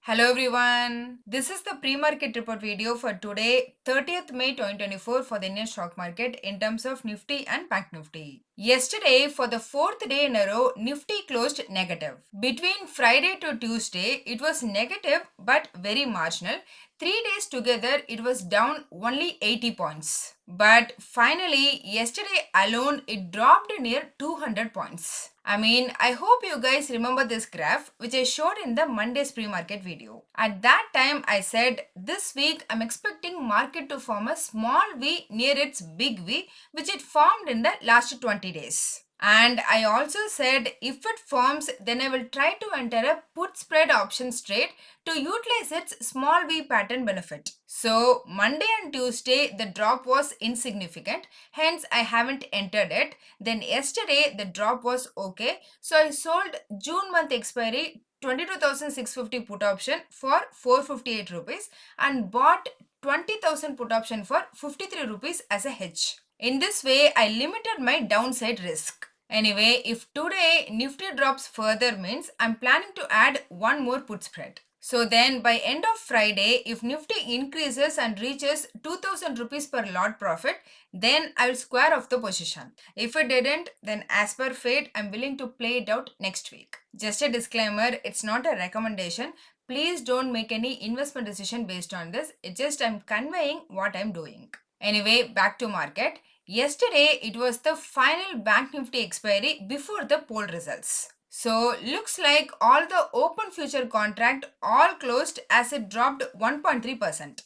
Hello everyone. This is the pre-market report video for today, 30th May 2024 for the Indian stock market in terms of Nifty and Bank Nifty. Yesterday, for the fourth day in a row, Nifty closed negative. Between Friday to Tuesday, it was negative but very marginal. 3 days together, it was down only 80 points. But finally, yesterday alone, it dropped near 200 points. I hope you guys remember this graph which I showed in the Monday's pre-market video. At that time, I said this week I'm expecting market to form a small V near its big V which it formed in the last 20 days. And I also said if it forms, then I will try to enter a put spread option trade to utilize its small V pattern benefit. So Monday and Tuesday the drop was insignificant, hence I haven't entered it. Then yesterday the drop was okay, so I sold June month expiry 22,650 put option for 458 rupees and bought 20,000 put option for 53 rupees as a hedge. In this way, I limited my downside risk. Anyway, if today Nifty drops further means I'm planning to add one more put spread. So then by end of Friday, if Nifty increases and reaches 2000 rupees per lot profit, then I'll square off the position. If it didn't, then as per fate, I'm willing to play it out next week. Just a disclaimer, it's not a recommendation. Please don't make any investment decision based on this. It's just I'm conveying what I'm doing. Anyway, back to market. Yesterday, it was the final Bank Nifty expiry before the poll results. So, looks like all the open future contract all closed as it dropped 1.3%.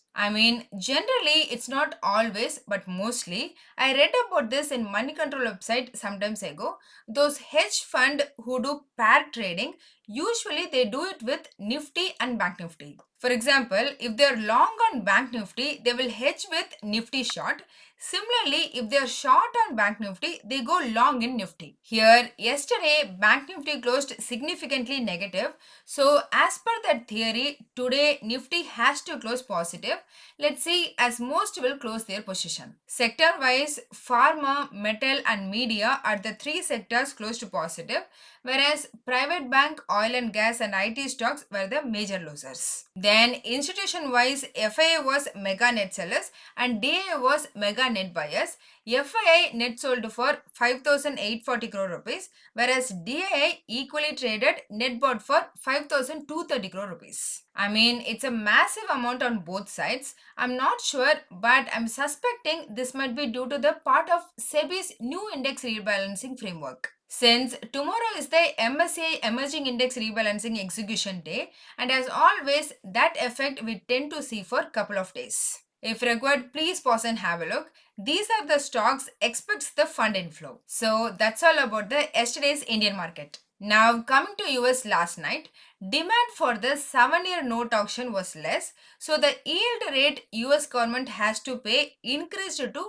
Generally, it's not always, but mostly. I read about this in Money Control website sometimes ago. Those hedge fund who do pair trading, usually they do it with Nifty and Bank Nifty. For example, if they are long on Bank Nifty, they will hedge with Nifty short. Similarly, if they are short on Bank Nifty, they go long in Nifty. Here, yesterday, Bank Nifty closed significantly negative. So, as per that theory, today Nifty has to close positive. Let's see, as most will close their position. Sector-wise, pharma, metal and media are the three sectors closed positive, whereas private bank, oil and gas and IT stocks were the major losers. Then, institution-wise, FIA was mega net sellers and DA was mega net buyers. FII net sold for 5,840 crore rupees, whereas DAI equally traded net bought for 5,230 crore rupees. It's a massive amount on both sides. I'm not sure, but I'm suspecting this might be due to the part of SEBI's new index rebalancing framework. Since tomorrow is the MSCI Emerging Index Rebalancing Execution Day, and as always, that effect we tend to see for a couple of days. If required, please pause and have a look. These are the stocks expects the fund inflow. So that's all about the yesterday's Indian market. Now coming to US last night, demand for the 7-year note auction was less, so the yield rate US government has to pay increased to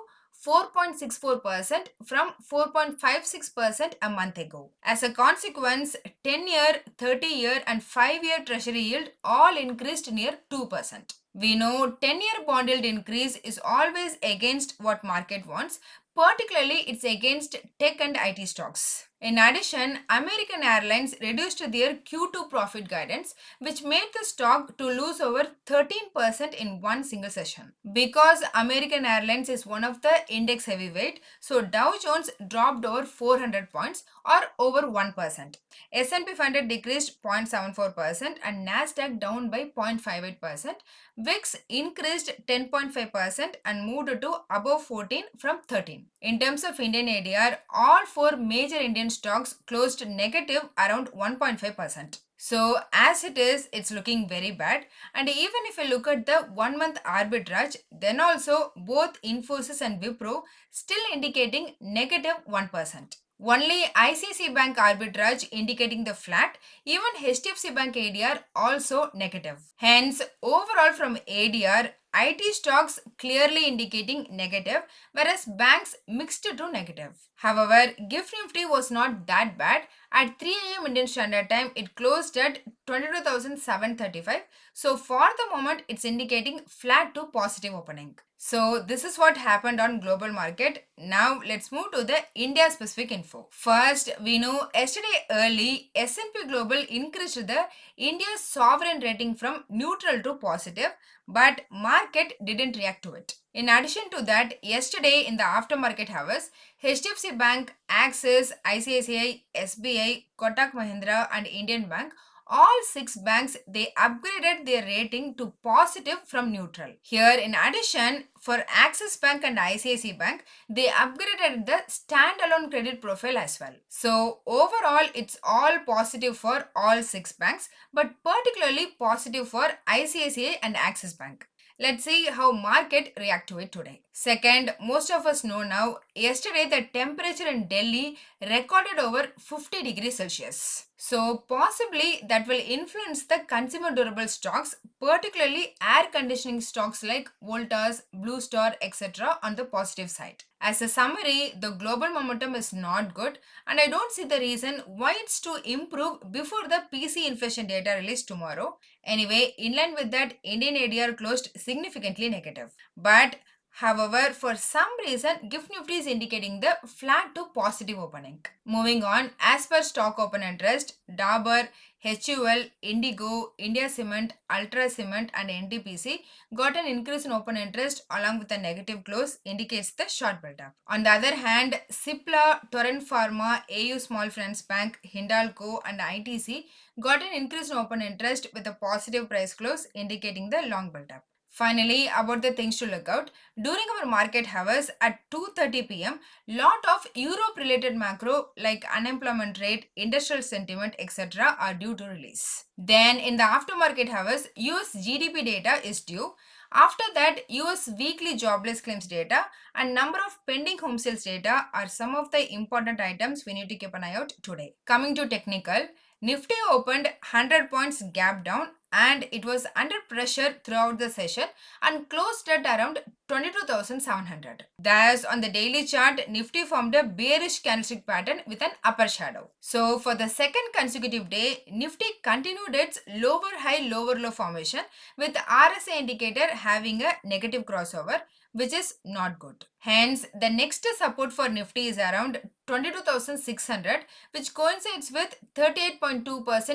4.64% from 4.56% a month ago. As a consequence, 10-year, 30-year and 5-year treasury yield all increased near 2%. We know 10-year bond yield increase is always against what market wants, particularly it's against tech and IT stocks. In addition, American Airlines reduced their Q2 profit guidance, which made the stock to lose over 13% in one single session. Because American Airlines is one of the index heavyweight, so Dow Jones dropped over 400 points or over 1%. S&P 500 decreased 0.74% and Nasdaq down by 0.58%. VIX increased 10.5% and moved to above 14 from 13. In terms of Indian ADR, all four major Indian stocks closed negative around 1.5%. So as it is, it's looking very bad. And even if you look at the 1 month arbitrage, then also both Infosys and Wipro still indicating negative 1%. Only ICICI Bank arbitrage indicating the flat, even HDFC Bank ADR also negative. Hence, overall from ADR, IT stocks clearly indicating negative, whereas banks mixed to negative. However, GIFT Nifty was not that bad. At 3 a.m. Indian Standard Time, it closed at 22,735. So for the moment, it's indicating flat to positive opening. So this is what happened on global market. Now let's move to the India specific info. First, we know yesterday early S&P Global increased the India's sovereign rating from neutral to positive, but market didn't react to it. In addition to that, yesterday in the aftermarket hours, HDFC Bank, Axis, ICICI, SBI, Kotak Mahindra and Indian Bank, all 6 banks, they upgraded their rating to positive from neutral. Here in addition, for Axis Bank and ICICI Bank, they upgraded the standalone credit profile as well. So overall, it's all positive for all 6 banks, but particularly positive for ICICI and Axis Bank. Let's see how market react to it today. Second, most of us know now, yesterday the temperature in Delhi recorded over 50 degrees Celsius. So possibly that will influence the consumer durable stocks, particularly air conditioning stocks like Voltas, Blue Star, etc. on the positive side. As a summary, the global momentum is not good and I don't see the reason why it's to improve before the PC inflation data released tomorrow. Anyway, in line with that, Indian ADR closed significantly negative. But however, for some reason, GIFT Nifty is indicating the flat to positive opening. Moving on, as per stock open interest, Dabur, HUL, Indigo, India Cement, Ultra Cement and NTPC got an increase in open interest along with a negative close indicates the short build-up. On the other hand, Cipla, Torrent Pharma, AU Small Finance Bank, Hindalco and ITC got an increase in open interest with a positive price close indicating the long build-up. Finally, about the things to look out, during our market hours at 2:30 p.m., lot of Europe related macro like unemployment rate, industrial sentiment, etc. are due to release. Then in the aftermarket hours, US GDP data is due. After that, US weekly jobless claims data and number of pending home sales data are some of the important items we need to keep an eye out today. Coming to technical, Nifty opened 100 points gap down and it was under pressure throughout the session and closed at around 22,700. Thus, on the daily chart, Nifty formed a bearish candlestick pattern with an upper shadow. So, for the second consecutive day, Nifty continued its lower high, lower low formation with the RSI indicator having a negative crossover, which is not good. Hence, the next support for Nifty is around 22,600, which coincides with 38.2%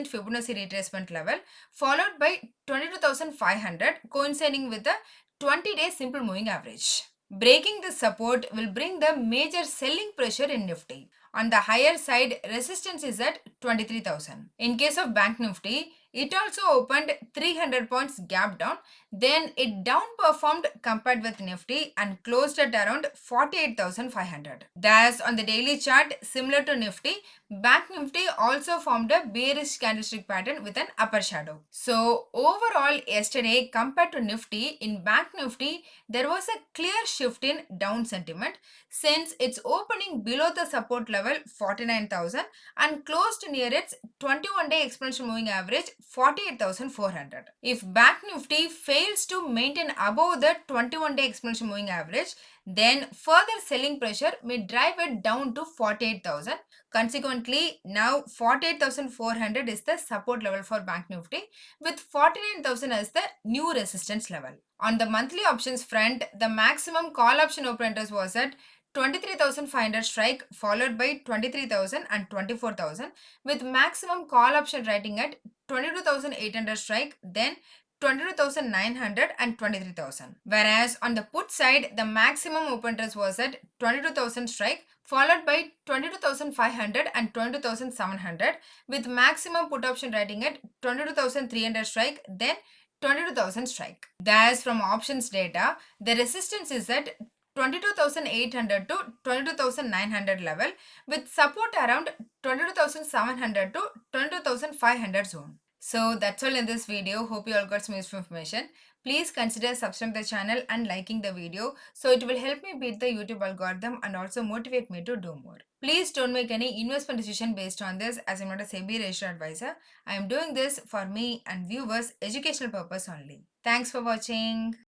Fibonacci retracement level, followed by 22,500, coinciding with the 20-day simple moving average. Breaking this support will bring the major selling pressure in Nifty. On the higher side, resistance is at 23,000. In case of Bank Nifty, it also opened 300 points gap down, then it down performed compared with Nifty and closed at around 48,500. Thus, on the daily chart, similar to Nifty, Bank Nifty also formed a bearish candlestick pattern with an upper shadow. So, overall, yesterday compared to Nifty, in Bank Nifty, there was a clear shift in down sentiment since it's opening below the support level 49,000 and closed near its 21-day exponential moving average 48,400. If Bank Nifty fails to maintain above the 21-day exponential moving average, then further selling pressure may drive it down to 48,000. Consequently, now 48,400 is the support level for Bank Nifty with 49,000 as the new resistance level. On the monthly options front, the maximum call option open interest was at 23,500 strike followed by 23,000 and 24,000 with maximum call option writing at 22,800 strike, then 22,900 and 23,000. Whereas on the put side, the maximum open interest was at 22,000 strike followed by 22,500 and 22,700 with maximum put option writing at 22,300 strike, then 22,000 strike. Thus, from options data, the resistance is at 22,800 to 22,900 level with support around 22,700 to 22,500 zone. So that's all in this video. Hope you all got some useful information. Please consider subscribing to the channel and liking the video so it will help me beat the YouTube algorithm and also motivate me to do more. Please don't make any investment decision based on this as I'm not a SEBI registered advisor. I am doing this for me and viewers educational purpose only. Thanks for watching.